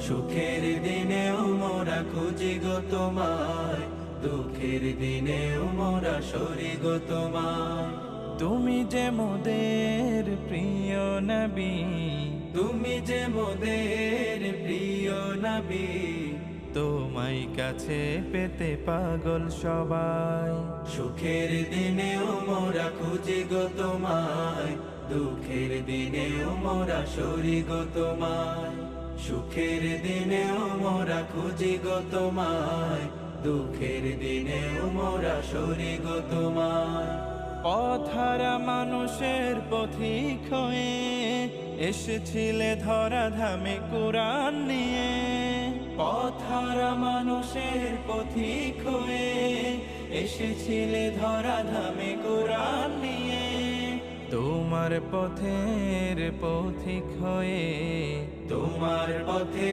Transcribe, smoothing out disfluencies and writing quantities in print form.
সুখের দিনেও মোরা খুঁজি গো তোমায়, দুঃখের দিনেও মোরা সরি গো তোমায়। তুমি যে মোদের প্রিয় নবী, তুমি যে মোদের প্রিয় নবী, তোমায় কাছে পেতে পাগল সবাই। সুখের দিনেও মোরা খুঁজি গো তোমায়, দুঃখের দিনেও মোরা সরি গো তোমায়। সুখের দিনেও মোরা খুঁজি গো তোমায়, দুঃখের দিনেও মোরা সরি গো তোমায়। পথহারা মানুষের পথিক হয়ে এসেছিলে ধরা ধামে কোরআন নিয়ে। পথহারা মানুষের পথিক হয়ে এসেছিলে ধরা ধামে কোরআন নিয়ে। তোমার পথের পথিক হয়ে তোমার পথে